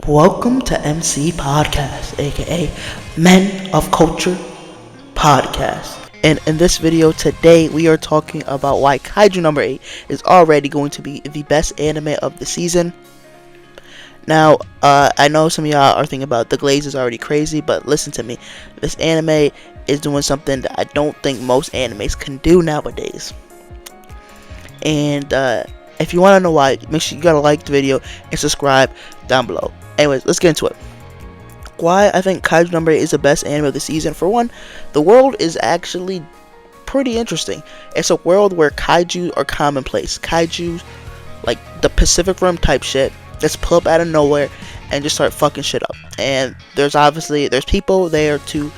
Welcome to MCpodcast, aka Men of Culture Podcast. And in this video today, we are talking about why Kaiju No.8 is already going to be the best anime of the season. Now, I know some of y'all are thinking about the glaze is already crazy, but listen to me. This anime is doing something that I don't think most animes can do nowadays. And if you want to know why, make sure you gotta like the video and subscribe down below. Anyways, let's get into it. Why I think Kaiju No.8 is the best anime of the season. For one, the world is actually pretty interesting. It's a world where kaiju are commonplace. Kaiju, like the Pacific Rim type shit, just pull up out of nowhere and just start fucking shit up. And there's people there to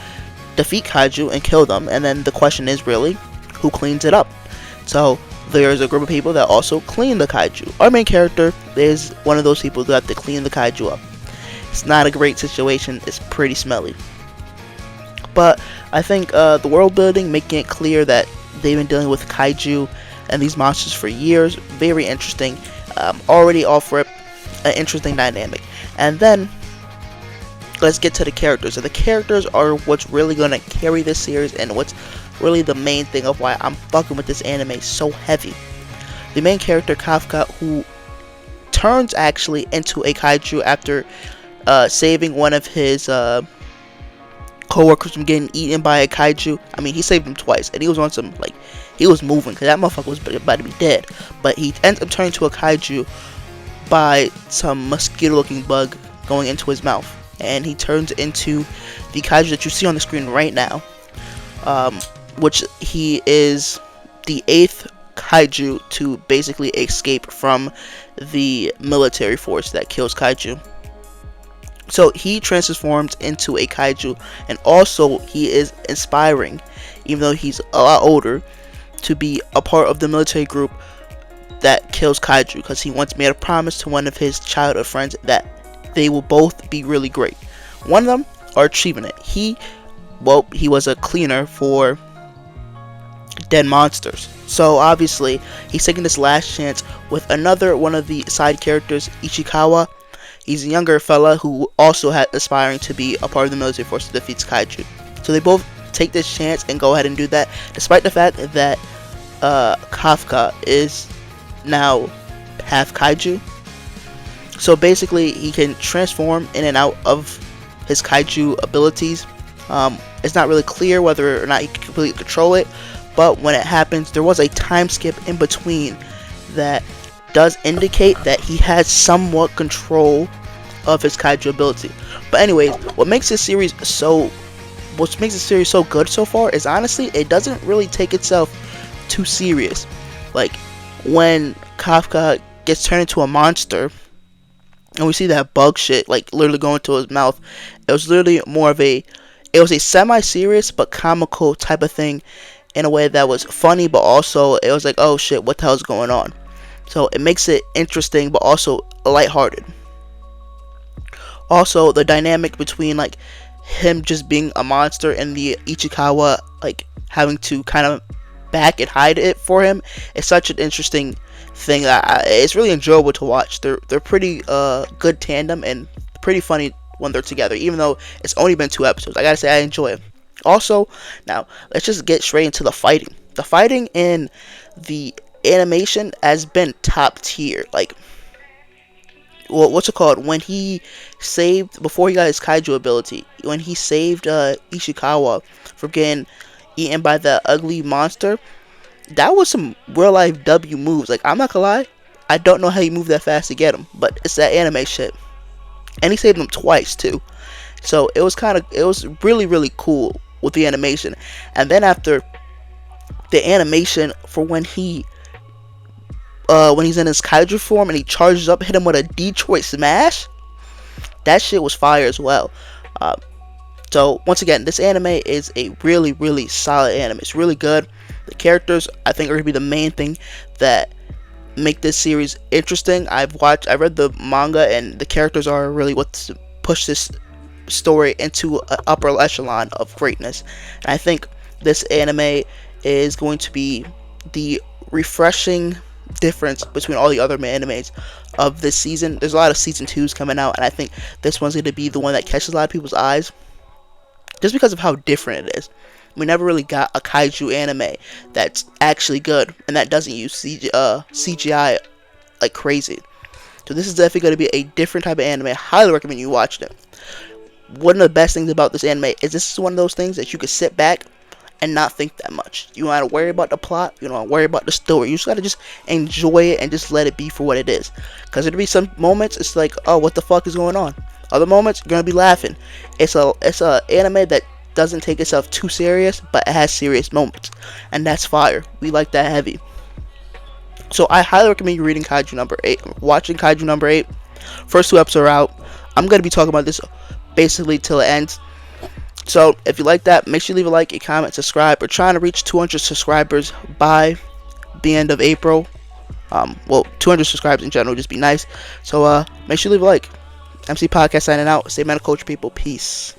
defeat kaiju and kill them. And then the question is really, who cleans it up? So there's a group of people that also clean the kaiju. Our main character is one of those people that have to clean the kaiju up. It's not a great situation. It's pretty smelly. But I think the world building, making it clear that they've been dealing with kaiju and these monsters for years, very interesting. Already offer an interesting dynamic. And then let's get to the characters. So the characters are what's really gonna carry this series and what's really the main thing of why I'm fucking with this anime so heavy. The main character, Kafka, who turns actually into a kaiju after saving one of his co-workers from getting eaten by a kaiju. I mean, he saved him twice, and he was on some, he was moving, because that motherfucker was about to be dead. But he ends up turning to a kaiju by some mosquito-looking bug going into his mouth. And he turns into the kaiju that you see on the screen right now. Which he is the 8th kaiju to basically escape from the military force that kills kaiju. So he transforms into a kaiju, and also he is inspiring, even though he's a lot older, to be a part of the military group that kills kaiju, because he once made a promise to one of his childhood friends that they will both be really great. One of them are achieving it. He was a cleaner for dead monsters. So obviously, he's taking this last chance with another one of the side characters, Ichikawa. He's a younger fella who also had aspiring to be a part of the military force that defeats kaiju. So they both take this chance and go ahead and do that, despite the fact that Kafka is now half kaiju. So basically, he can transform in and out of his kaiju abilities. It's not really clear whether or not he can completely control it, but when it happens, there was a time skip in between that does indicate that he has somewhat control of his kaiju ability. But anyways, what makes this series so good so far is honestly, it doesn't really take itself too serious. Like when Kafka gets turned into a monster, and we see that bug shit literally going into his mouth, it was literally it was a semi-serious but comical type of thing, in a way that was funny, but also it was like, oh shit, what the hell's going on? So it makes it interesting, but also lighthearted. Also, the dynamic between him just being a monster and the Ichikawa having to kind of back and hide it for him is such an interesting thing that it's really enjoyable to watch. They're pretty good tandem and pretty funny when they're together, even though it's only been 2 episodes. I gotta say, I enjoy it. Also, now let's just get straight into the fighting. The fighting in the animation has been top tier. What's it called? When he saved, before he got his kaiju ability, when he saved Ishikawa from getting eaten by the ugly monster, that was some real life W moves. I'm not gonna lie, I don't know how he moved that fast to get him, but it's that anime shit. And he saved him twice too. So it was really, really cool with the animation. And then after the animation for when he's in his kaiju form and he charges up, hit him with a Detroit smash, that shit was fire as well. So once again, this anime is a really, really solid anime. It's really good. The characters, I think, are gonna be the main thing that make this series interesting. I read the manga, and the characters are really what push this story into an upper echelon of greatness. And I think this anime is going to be the refreshing difference between all the other animes of this season. There's a lot of season 2s coming out, and I think this one's going to be the one that catches a lot of people's eyes just because of how different it is. We never really got a kaiju anime that's actually good and that doesn't use CGI like crazy. So this is definitely going to be a different type of anime. I highly recommend you watch it. One of the best things about this anime is this is one of those things that you could sit back and not think that much. You don't have to worry about the plot. You don't have to worry about the story. You just got to just enjoy it and just let it be for what it is. Because there'll be some moments it's like, oh, what the fuck is going on? Other moments you're gonna be laughing. It's a anime that doesn't take itself too serious, but it has serious moments, and that's fire. We like that heavy. So I highly recommend you reading Kaiju number 8, watching Kaiju number 8. First 2 episodes are out. I'm gonna be talking about this basically till it ends. So if you like that, make sure you leave a like, a comment, subscribe. We're trying to reach 200 subscribers by the end of April. 200 subscribers in general would just be nice. So make sure you leave a like. MC Podcast signing out. Stay medical, culture people. Peace.